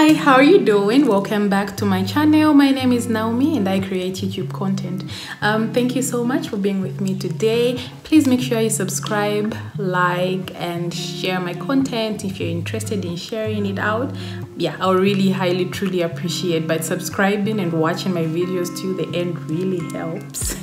Hi, how are you doing? Welcome back to my channel. My name is Naomi and I create YouTube content. Thank you so much for being with me today. Please make sure you subscribe, like, and share my content if you're interested in sharing it out. Yeah, I'll really highly truly appreciate, but subscribing and watching my videos to the end really helps.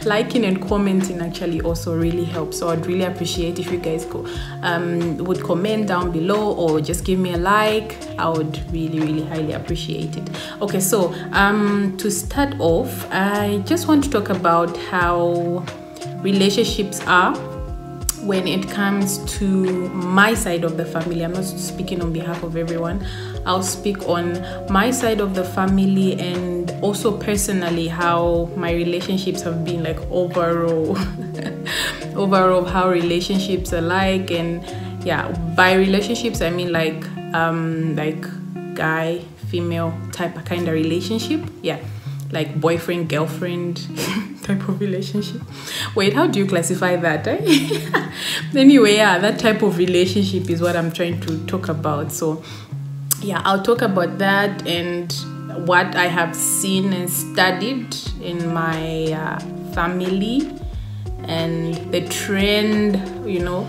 Liking and commenting actually also really helps, so I'd really appreciate if you guys would comment down below or just give me a like. I would really highly appreciate it. Okay, so to start off, I just want to talk about how relationships are when it comes to my side of the family. I'm not speaking on behalf of everyone. I'll speak on my side of the family and also personally how my relationships have been, like overall overall how relationships are like. And yeah, by relationships I mean like guy female type of kind of relationship. Yeah, like boyfriend girlfriend type of relationship. Wait, how do you classify that, eh? Anyway, yeah, that type of relationship is what I'm trying to talk about. So yeah, I'll talk about that and what I have seen and studied in my family and the trend, you know.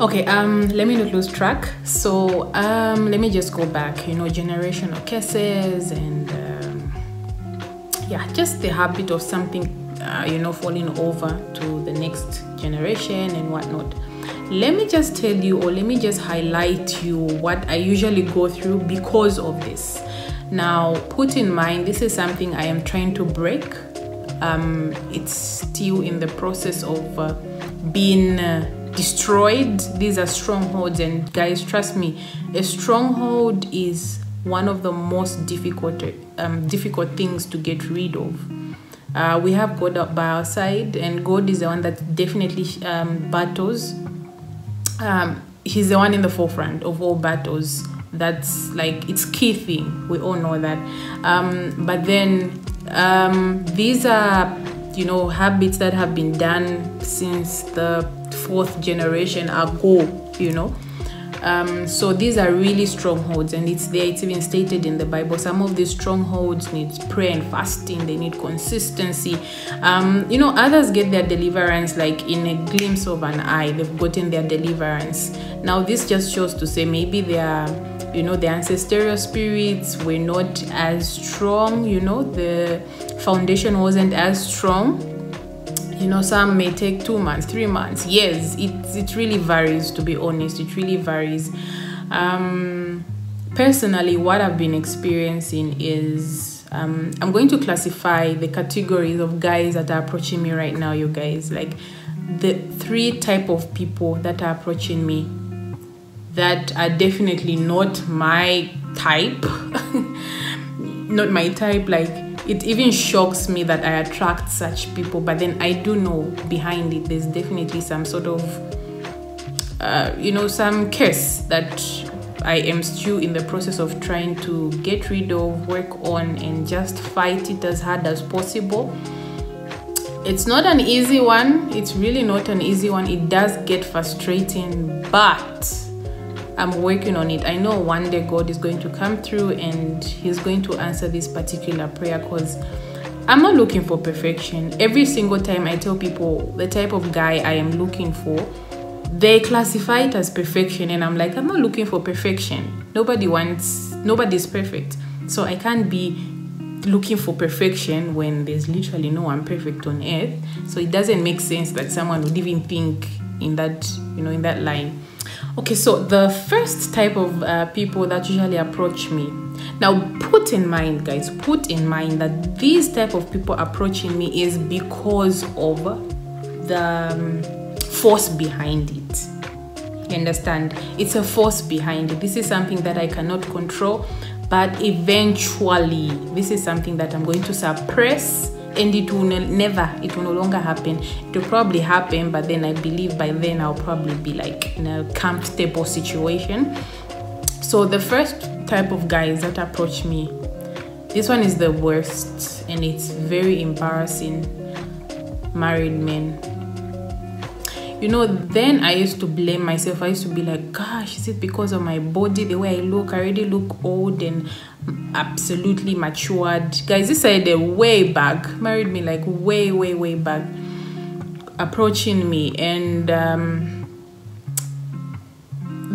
Okay, let me not lose track. So let me just go back, you know, generational cases and yeah, just the habit of something you know, falling over to the next generation and whatnot. Let me just tell you, or let me just highlight you what I usually go through because of this. Now, put in mind, this is something I am trying to break. It's still in the process of being destroyed. These are strongholds, and guys, trust me, a stronghold is one of the most difficult things to get rid of. We have God up by our side, and God is the one that definitely battles. He's the one in the forefront of all battles. That's like, it's key thing. We all know that. But then these are, you know, habits that have been done since the 4th generation ago, you know. So these are really strongholds, and it's there, it's even stated in the Bible. Some of these strongholds need prayer and fasting, they need consistency. You know, others get their deliverance like in a glimpse of an eye. They've gotten their deliverance. Now this just shows to say maybe they are, you know, the ancestral spirits were not as strong, you know, the foundation wasn't as strong. You know, some may take 2 months, 3 months, years. It really varies, to be honest. It really varies. Personally, what I've been experiencing is I'm going to classify the categories of guys that are approaching me right now, you guys. Like the 3 type of people that are approaching me that are definitely not my type. Not my type, like, it even shocks me that I attract such people, but then I do know behind it there's definitely some sort of you know, some curse that I am still in the process of trying to get rid of, work on, and just fight it as hard as possible. It's not an easy one. It's really not an easy one. It does get frustrating, but I'm working on it. I know one day God is going to come through and he's going to answer this particular prayer, because I'm not looking for perfection. Every single time I tell people the type of guy I am looking for, they classify it as perfection, and I'm like, I'm not looking for perfection. Nobody's perfect. So I can't be looking for perfection when there's literally no one perfect on earth. So it doesn't make sense that someone would even think in that, you know, in that line. Okay, so the first type of people that usually approach me. Now, put in mind, guys, put in mind that these type of people approaching me is because of the force behind it. You understand? It's a force behind it. This is something that I cannot control, but eventually, this is something that I'm going to suppress. And it will no longer happen. It will probably happen, but then I believe by then I'll probably be like in a comfortable situation. So the first type of guys that approach me, this one is the worst, and it's very embarrassing. Married men. you know, then I used to blame myself. I used to be like, gosh, is it because of my body, the way I look? I already look old and absolutely matured. Guys, this is the way back. Married me like way back, approaching me. And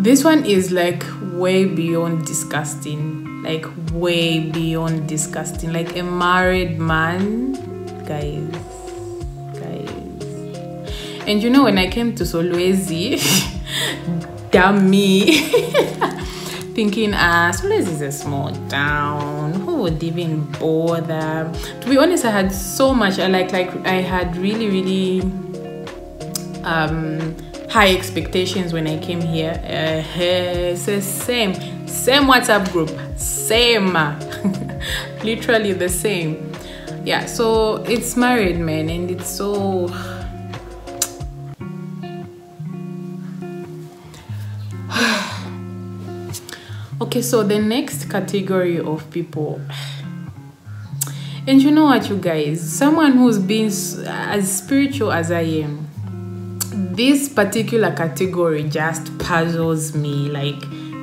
this one is like way beyond disgusting. Like way beyond disgusting. Like a married man. Guys. And you know, when I came to Solwezi, damn me, thinking, Solwezi is a small town. Who would even bother? To be honest, I had so much. I had really high expectations when I came here. It's the same WhatsApp group, same, literally the same. Yeah, so it's married men, and it's so. Okay, so the next category of people, and you know what, you guys, someone who's been as spiritual as I am, this particular category just puzzles me. Like,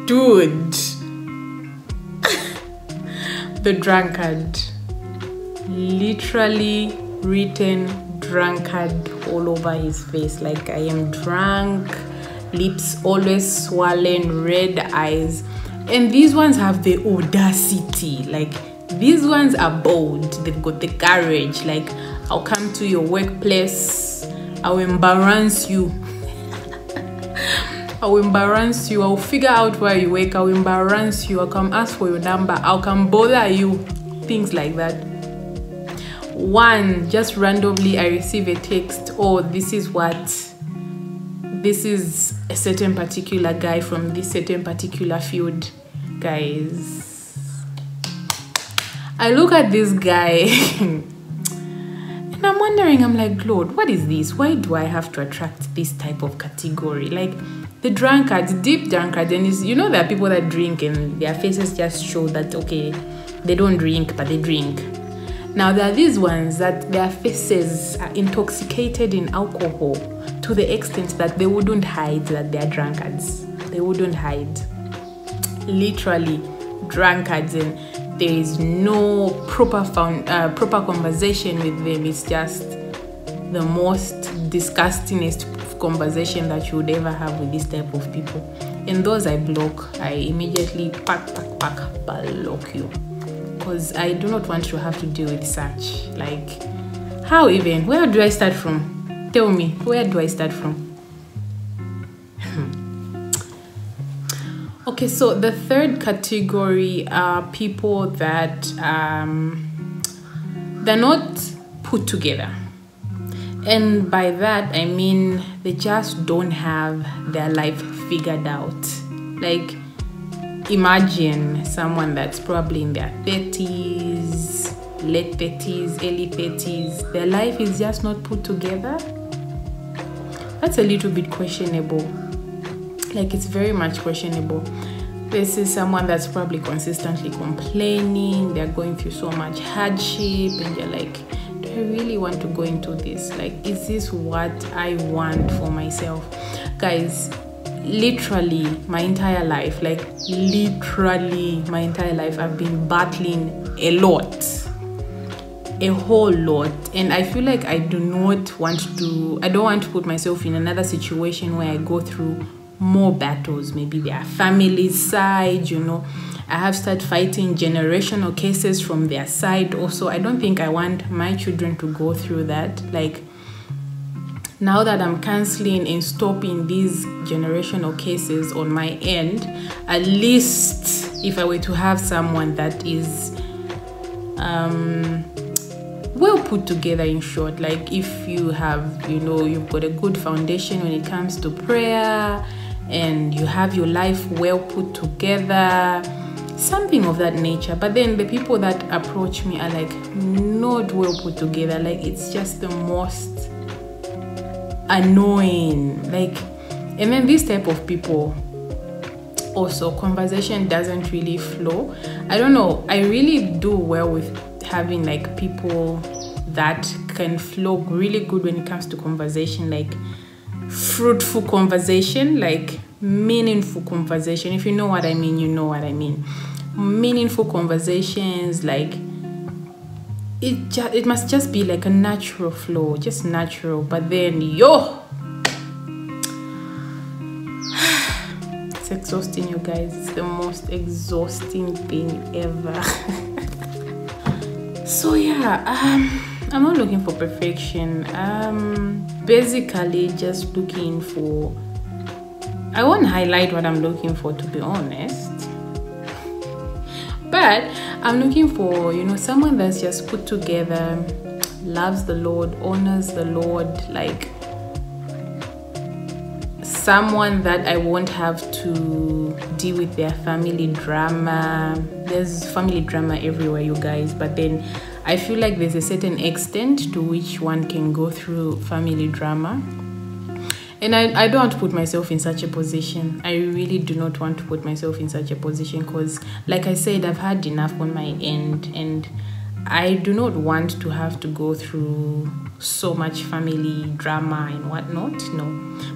dude, the drunkard, literally written drunkard all over his face. Like, I am drunk, lips always swollen, red eyes. And these ones have the audacity. Like, these ones are bold. They've got the courage. Like, I'll come to your workplace. I'll embarrass you. I'll embarrass you. I'll figure out where you work. I'll embarrass you. I'll come ask for your number. I'll come bother you. Things like that. One, just randomly I receive a text. Oh, this is a certain particular guy from this certain particular field. Guys, I look at this guy and I'm wondering, I'm like, Lord, what is this? Why do I have to attract this type of category? Like, the drunkards, deep drunkards, and you know, there are people that drink and their faces just show that, okay, they don't drink, but they drink. Now, there are these ones that their faces are intoxicated in alcohol to the extent that they wouldn't hide that they are drunkards. They wouldn't hide. Literally drunkards, and there is no proper conversation with them. It's just the most disgustingest conversation that you would ever have with this type of people. And those I block. I immediately pack, block you. Because I do not want to have to deal with such. Like, how even? Where do I start from? Tell me, where do I start from? Okay, so the third category are people that they're not put together. And by that, I mean they just don't have their life figured out. Like, imagine someone that's probably in their 30s, late 30s, early 30s. Their life is just not put together. That's a little bit questionable. Like, it's very much questionable. This is someone that's probably consistently complaining. They're going through so much hardship, and they're like, do I really want to go into this? Like, is this what I want for myself? Guys, literally my entire life, I've been battling a whole lot, and I feel like I don't want to put myself in another situation where I go through more battles. Maybe their family side, you know, I have started fighting generational cases from their side also. I don't think I want my children to go through that. Like, now that I'm canceling and stopping these generational cases on my end, at least if I were to have someone that is well put together, in short, like if you have, you know, you've got a good foundation when it comes to prayer, and you have your life well put together, something of that nature. But then the people that approach me are like not well put together. Like, it's just the most annoying. Like, and then this type of people also, conversation doesn't really flow. I don't know, I really do well with having like people that can flow really good when it comes to conversation. Like, fruitful conversation, like meaningful conversation. If you know what I mean, you know what I mean. Meaningful conversations, like it must just be like a natural flow, just natural. But then it's exhausting, you guys. It's the most exhausting thing ever. So yeah, I'm not looking for perfection. Basically just looking for, I won't highlight what I'm looking for, to be honest, but I'm looking for, someone that's just put together, loves the Lord, honors the Lord, like someone that I won't have to deal with their family drama. There's family drama everywhere, you guys, but then I feel like there's a certain extent to which one can go through family drama. And I don't want to put myself in such a position. I really do not want to put myself in such a position because, like I said, I've had enough on my end, and I do not want to have to go through so much family drama and whatnot. No.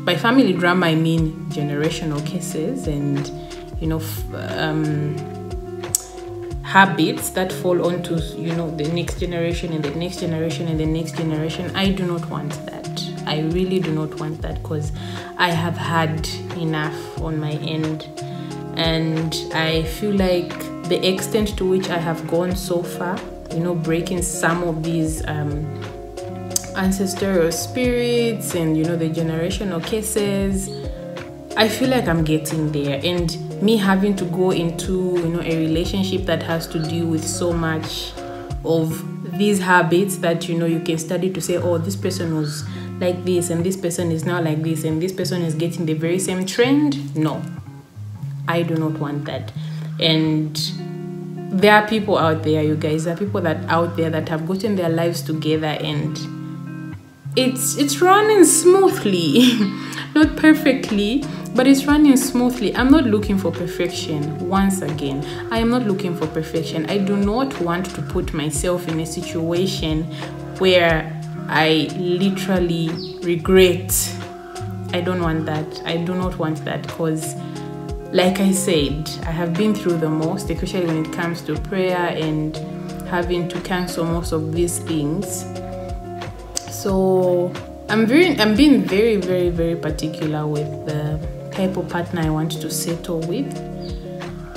By family drama, I mean generational cases and, habits that fall onto, the next generation and the next generation and the next generation. I do not want that. I really do not want that because I have had enough on my end, and I feel like the extent to which I have gone so far, breaking some of these ancestral spirits and the generational cases, I feel like I'm getting there. And me having to go into a relationship that has to deal with so much of these habits that you can study to say, oh, this person was like this and this person is now like this and this person is getting the very same trend. No, I do not want that. And there are people out there, you guys, there are people out there that have gotten their lives together and it's running smoothly. Not perfectly, but it's running smoothly. I'm not looking for perfection. Once again, I am not looking for perfection. I do not want to put myself in a situation where I literally regret. I don't want that. I do not want that because, like I said, I have been through the most, especially when it comes to prayer and having to cancel most of these things. So I'm being very, very, very particular with the type of partner I want to settle with.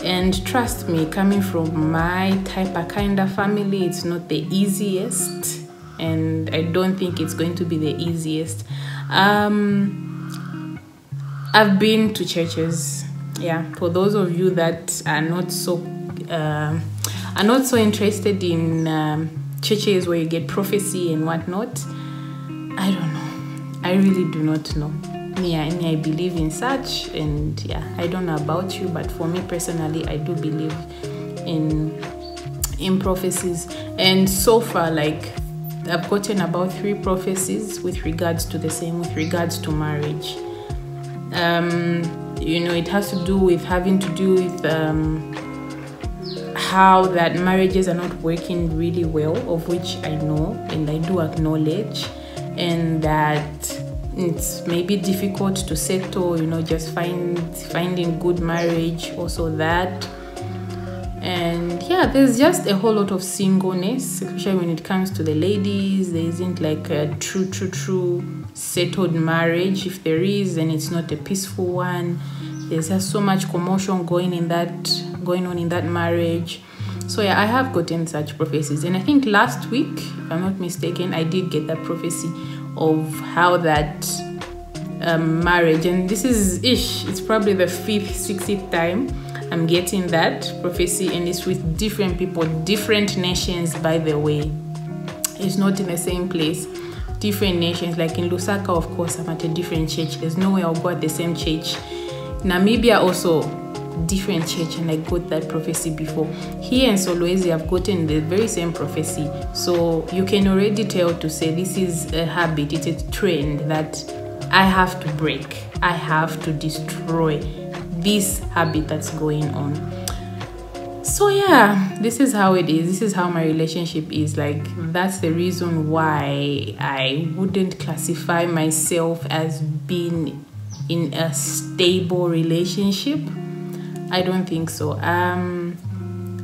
And trust me, coming from my type of kind of family, it's not the easiest. And I don't think it's going to be the easiest. I've been to churches. Yeah, for those of you that are not so interested in churches where you get prophecy and whatnot, I don't know. I really do not know. Me, I believe in such, and yeah, I don't know about you, but for me personally, I do believe in prophecies. And so far, like, I've gotten about 3 prophecies with regards to marriage. It has to do with having to do with how that marriages are not working really well, of which I know and I do acknowledge, and that it's maybe difficult to settle, just finding good marriage, also that. And yeah, there's just a whole lot of singleness, especially when it comes to the ladies. There isn't like a true settled marriage. If there is, then it's not a peaceful one. There's just so much commotion going on in that marriage. So yeah, I have gotten such prophecies, and I think last week, if I'm not mistaken, I did get that prophecy of how that marriage, and this is it's probably the 5th, 6th time I'm getting that prophecy, and it's with different people, different nations, by the way. It's not in the same place, different nations. Like in Lusaka, of course, I'm at a different church. There's no way I'll go at the same church. Namibia also, different church, and I got that prophecy before. Here in Solwezi, I've gotten the very same prophecy. So you can already tell to say this is a habit, it's a trend that I have to break. I have to destroy this habit that's going on. So yeah, this is how it is. This is how my relationship is. Like, that's the reason why I wouldn't classify myself as being in a stable relationship. I don't think so.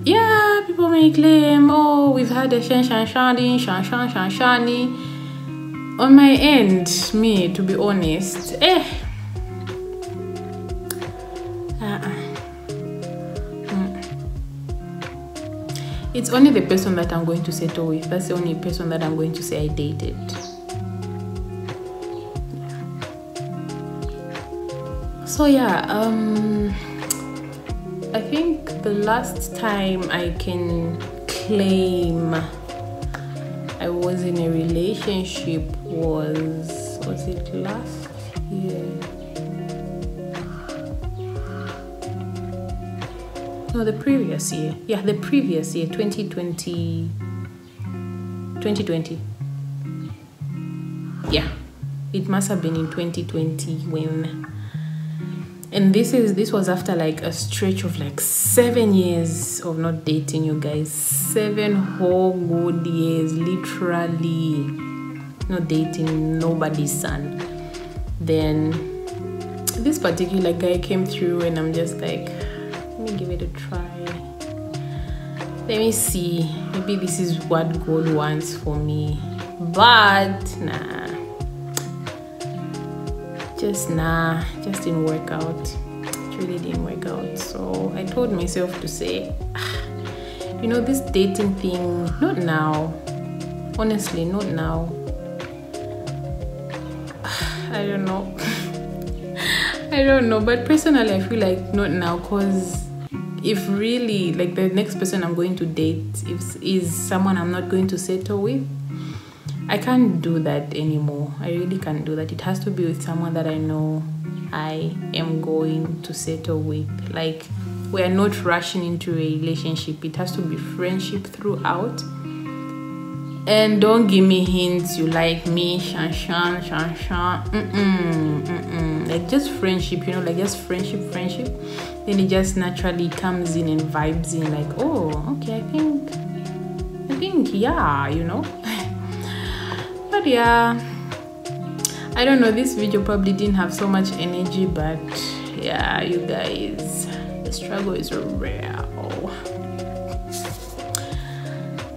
Yeah, people may claim, oh, we've had a shani. On my end, me, to be honest, it's only the person that I'm going to settle with. That's the only person that I'm going to say I dated. So yeah, I think the last time I can claim I was in a relationship was it last year? No, the previous year. Yeah, the previous year, 2020. Yeah, it must have been in 2020 when. And this was after like a stretch of like 7 years of not dating, you guys. 7 whole good years, literally not dating nobody's son. Then this particular guy came through and I'm just like, let me give it a try. Let me see. Maybe this is what God wants for me. But nah. Just didn't work out. It really didn't work out. So I told myself to say, you know, this dating thing, not now. Honestly, not now. I don't know. I don't know. But personally, I feel like not now, because if really, like, the next person I'm going to date is someone I'm not going to settle with, I can't do that anymore. I really can't do that. It has to be with someone that I know I am going to settle with. Like, we are not rushing into a relationship. It has to be friendship throughout. And don't give me hints you like me, shan. Like, just friendship, you know, like just friendship. Then it just naturally comes in and vibes in, like, oh, okay, I think, yeah, you know. But yeah, I don't know, this video probably didn't have so much energy, but yeah, you guys, the struggle is real.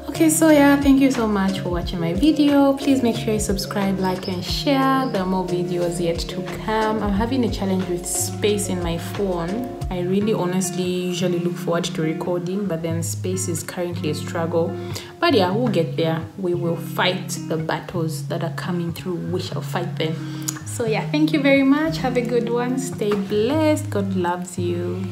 Okay, so yeah, thank you so much for watching my video. Please make sure you subscribe, like, and share. There are more videos yet to come. I'm having a challenge with space in my phone. I really honestly usually look forward to recording, but then space is currently a struggle. But yeah, we'll get there. We will fight the battles that are coming through. We shall fight them. So yeah, thank you very much. Have a good one. Stay blessed. God loves you.